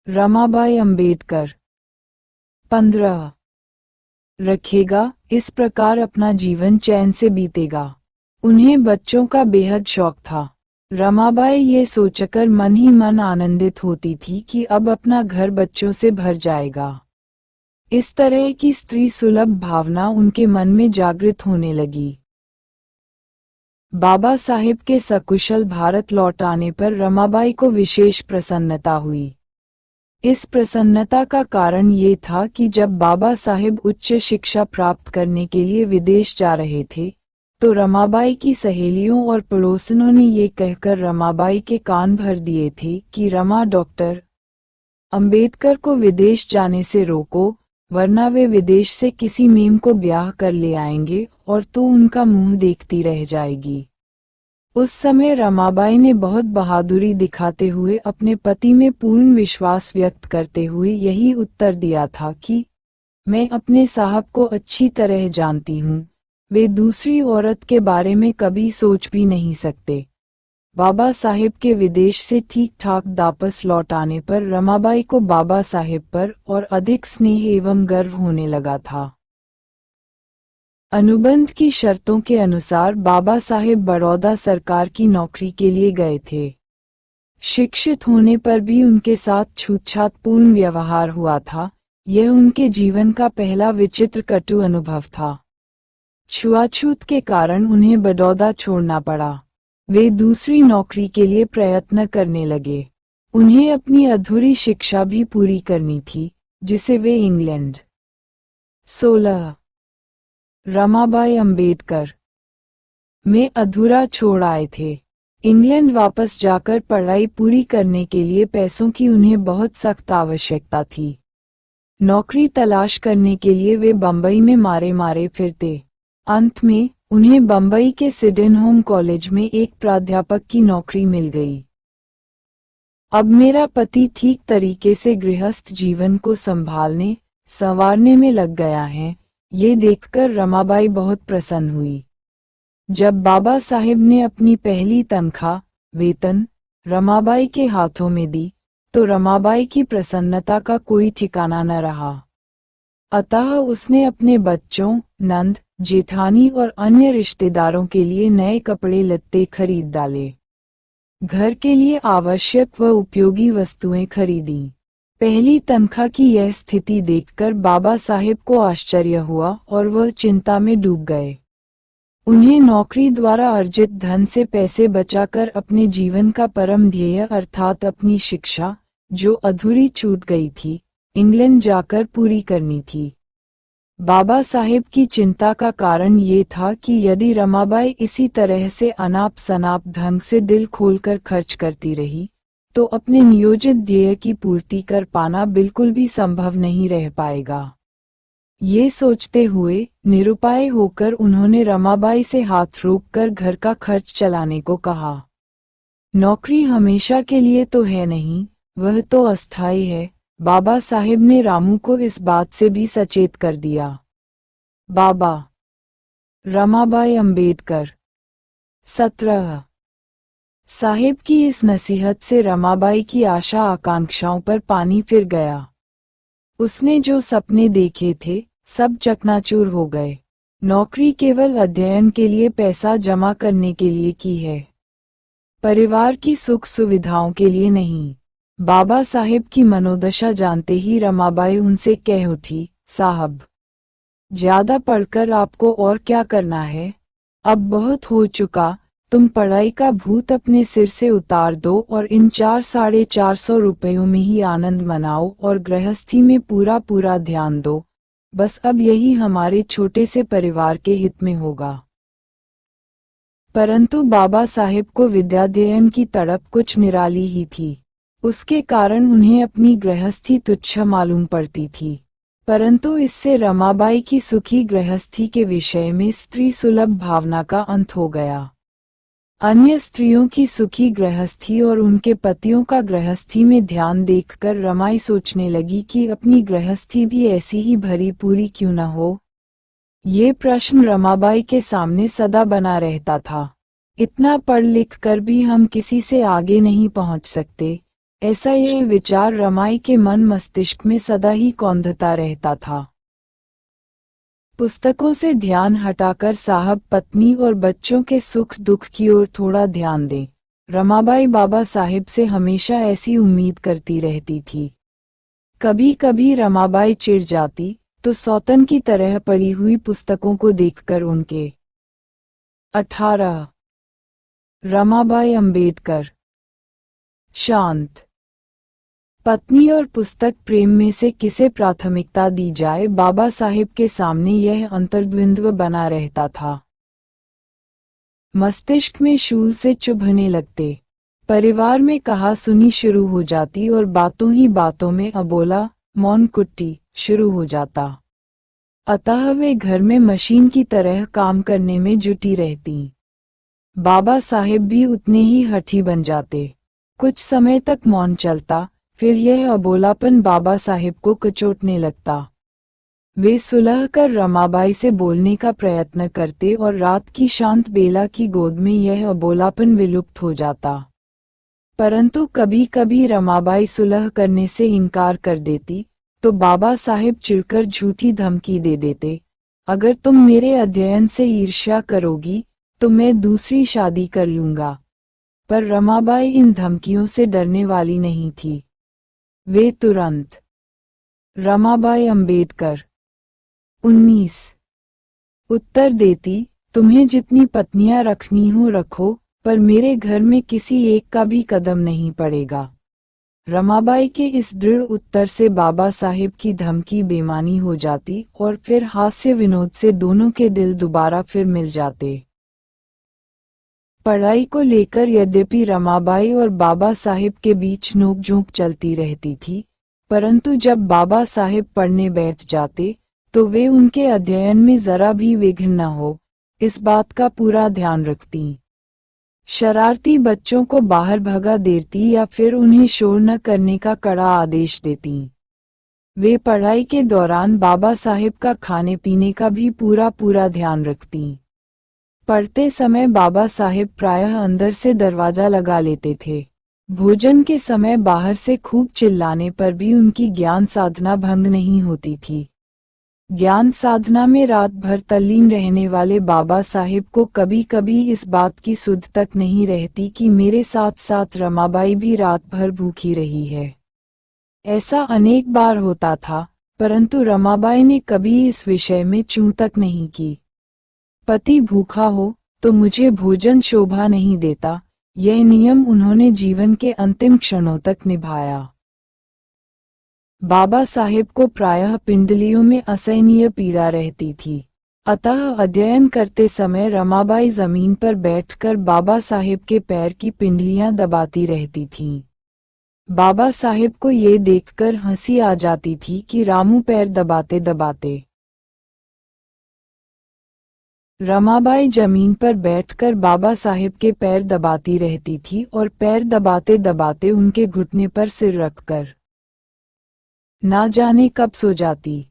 रमाबाई अंबेडकर। 15 रखेगा, इस प्रकार अपना जीवन चैन से बीतेगा। उन्हें बच्चों का बेहद शौक था। रमाबाई ये सोचकर मन ही मन आनंदित होती थी कि अब अपना घर बच्चों से भर जाएगा। इस तरह की स्त्री सुलभ भावना उनके मन में जागृत होने लगी। बाबा साहेब के सकुशल भारत लौट आने पर रमाबाई को विशेष प्रसन्नता हुई। इस प्रसन्नता का कारण ये था कि जब बाबा साहेब उच्च शिक्षा प्राप्त करने के लिए विदेश जा रहे थे, तो रमाबाई की सहेलियों और पड़ोसनों ने ये कहकर रमाबाई के कान भर दिए थे कि रमा डॉक्टर अंबेडकर को विदेश जाने से रोको, वरना वे विदेश से किसी मेम को ब्याह कर ले आएंगे और तू उनका मुंह देखती रह जाएगी। उस समय रमाबाई ने बहुत बहादुरी दिखाते हुए अपने पति में पूर्ण विश्वास व्यक्त करते हुए यही उत्तर दिया था कि मैं अपने साहब को अच्छी तरह जानती हूँ, वे दूसरी औरत के बारे में कभी सोच भी नहीं सकते। बाबा साहेब के विदेश से ठीक ठाक वापस लौट आने पर रमाबाई को बाबा साहेब पर और अधिक स्नेह एवं गर्व होने लगा था। अनुबंध की शर्तों के अनुसार बाबा साहेब बड़ौदा सरकार की नौकरी के लिए गए थे। शिक्षित होने पर भी उनके साथ छूतछातपूर्ण व्यवहार हुआ था। यह उनके जीवन का पहला विचित्र कटु अनुभव था। छुआछूत के कारण उन्हें बड़ौदा छोड़ना पड़ा। वे दूसरी नौकरी के लिए प्रयत्न करने लगे। उन्हें अपनी अधूरी शिक्षा भी पूरी करनी थी, जिसे वे इंग्लैंड 16 रमाबाई अंबेडकर में अधूरा छोड़ आए थे। इंग्लैंड वापस जाकर पढ़ाई पूरी करने के लिए पैसों की उन्हें बहुत सख्त आवश्यकता थी। नौकरी तलाश करने के लिए वे बंबई में मारे मारे फिरते। अंत में उन्हें बंबई के सिडेनहोम कॉलेज में एक प्राध्यापक की नौकरी मिल गई। अब मेरा पति ठीक तरीके से गृहस्थ जीवन को संभालने संवारने में लग गया है, ये देखकर रमाबाई बहुत प्रसन्न हुई। जब बाबा साहेब ने अपनी पहली तनख्वाह वेतन रमाबाई के हाथों में दी, तो रमाबाई की प्रसन्नता का कोई ठिकाना न रहा। अतः उसने अपने बच्चों, नंद, जेठानी और अन्य रिश्तेदारों के लिए नए कपड़े लत्ते खरीद डाले। घर के लिए आवश्यक व उपयोगी वस्तुएं खरीदी। पहली तनख्वाह की यह स्थिति देखकर बाबा साहेब को आश्चर्य हुआ और वह चिंता में डूब गए। उन्हें नौकरी द्वारा अर्जित धन से पैसे बचाकर अपने जीवन का परम ध्येय अर्थात अपनी शिक्षा, जो अधूरी छूट गई थी, इंग्लैंड जाकर पूरी करनी थी। बाबा साहेब की चिंता का कारण ये था कि यदि रमाबाई इसी तरह से अनाप शनाप ढंग से दिल खोलकर खर्च करती रही, तो अपने नियोजित ध्येय की पूर्ति कर पाना बिल्कुल भी संभव नहीं रह पाएगा। ये सोचते हुए निरुपाय होकर उन्होंने रमाबाई से हाथ रोककर घर का खर्च चलाने को कहा। नौकरी हमेशा के लिए तो है नहीं, वह तो अस्थायी है। बाबा साहेब ने रामू को इस बात से भी सचेत कर दिया। बाबा रमाबाई अंबेडकर 17 साहेब की इस नसीहत से रमाबाई की आशा आकांक्षाओं पर पानी फिर गया। उसने जो सपने देखे थे, सब चकनाचूर हो गए। नौकरी केवल अध्ययन के लिए पैसा जमा करने के लिए की है, परिवार की सुख सुविधाओं के लिए नहीं। बाबा साहेब की मनोदशा जानते ही रमाबाई उनसे कह उठी, साहब, ज्यादा पढ़कर आपको और क्या करना है? अब बहुत हो चुका। तुम पढ़ाई का भूत अपने सिर से उतार दो और इन 400-450 रुपयों में ही आनंद मनाओ और गृहस्थी में पूरा पूरा ध्यान दो। बस अब यही हमारे छोटे से परिवार के हित में होगा। परंतु बाबा साहेब को विद्याध्ययन की तड़प कुछ निराली ही थी। उसके कारण उन्हें अपनी गृहस्थी तुच्छ मालूम पड़ती थी। परंतु इससे रमाबाई की सुखी गृहस्थी के विषय में स्त्री सुलभ भावना का अंत हो गया। अन्य स्त्रियों की सुखी गृहस्थी और उनके पतियों का गृहस्थी में ध्यान देखकर रमाई सोचने लगी कि अपनी गृहस्थी भी ऐसी ही भरी पूरी क्यों न हो। ये प्रश्न रमाबाई के सामने सदा बना रहता था। इतना पढ़ लिख कर भी हम किसी से आगे नहीं पहुंच सकते, ऐसा यह विचार रमाई के मन मस्तिष्क में सदा ही कौंधता रहता था। पुस्तकों से ध्यान हटाकर साहब पत्नी और बच्चों के सुख दुख की ओर थोड़ा ध्यान दें। रमाबाई बाबा साहिब से हमेशा ऐसी उम्मीद करती रहती थी। कभी कभी रमाबाई चिढ़ जाती तो सौतन की तरह पड़ी हुई पुस्तकों को देखकर उनके 18 रमाबाई अंबेडकर। शांत पत्नी और पुस्तक प्रेम में से किसे प्राथमिकता दी जाए, बाबा साहिब के सामने यह अंतर्द्वंद्व बना रहता था। मस्तिष्क में शूल से चुभने लगते, परिवार में कहा सुनी शुरू हो जाती और बातों ही बातों में अबोला मौन कुट्टी शुरू हो जाता। अतः वे घर में मशीन की तरह काम करने में जुटी रहती। बाबा साहिब भी उतने ही हठी बन जाते। कुछ समय तक मौन चलता, फिर यह अबोलापन बाबा साहिब को कचोटने लगता। वे सुलह कर रमाबाई से बोलने का प्रयत्न करते और रात की शांत बेला की गोद में यह अबोलापन विलुप्त हो जाता। परंतु कभी कभी रमाबाई सुलह करने से इनकार कर देती तो बाबा साहिब चिढ़कर झूठी धमकी दे देते, अगर तुम मेरे अध्ययन से ईर्ष्या करोगी तो मैं दूसरी शादी कर लूंगा। पर रमाबाई इन धमकियों से डरने वाली नहीं थी। वे तुरंत रमाबाई अंबेडकर 19 उत्तर देती, तुम्हें जितनी पत्नियां रखनी हो रखो, पर मेरे घर में किसी एक का भी कदम नहीं पड़ेगा। रमाबाई के इस दृढ़ उत्तर से बाबा साहिब की धमकी बेमानी हो जाती और फिर हास्य विनोद से दोनों के दिल दोबारा फिर मिल जाते। पढ़ाई को लेकर यद्यपि रमाबाई और बाबा साहिब के बीच नोकझोंक चलती रहती थी, परंतु जब बाबा साहिब पढ़ने बैठ जाते तो वे उनके अध्ययन में जरा भी विघ्न न हो, इस बात का पूरा ध्यान रखती। शरारती बच्चों को बाहर भगा देती या फिर उन्हें शोर न करने का कड़ा आदेश देती। वे पढ़ाई के दौरान बाबा साहिब का खाने पीने का भी पूरा ध्यान रखती। पढ़ते समय बाबा साहिब प्रायः अंदर से दरवाजा लगा लेते थे। भोजन के समय बाहर से खूब चिल्लाने पर भी उनकी ज्ञान साधना भंग नहीं होती थी। ज्ञान साधना में रात भर तल्लीन रहने वाले बाबा साहिब को कभी कभी इस बात की सुध तक नहीं रहती कि मेरे साथ साथ रमाबाई भी रात भर भूखी रही है। ऐसा अनेक बार होता था, परंतु रमाबाई ने कभी इस विषय में चूं तक नहीं की। पति भूखा हो तो मुझे भोजन शोभा नहीं देता, यह नियम उन्होंने जीवन के अंतिम क्षणों तक निभाया। बाबा साहिब को प्रायः पिंडलियों में असहनीय पीड़ा रहती थी, अतः अध्ययन करते समय रमाबाई जमीन पर बैठकर बाबा साहिब के पैर की पिंडलियां दबाती रहती थीं। बाबा साहिब को ये देखकर हंसी आ जाती थी कि रामू पैर दबाते दबाते। रमाबाई जमीन पर बैठकर बाबा साहिब के पैर दबाती रहती थी और पैर दबाते दबाते उनके घुटने पर सिर रखकर ना जाने कब सो जाती।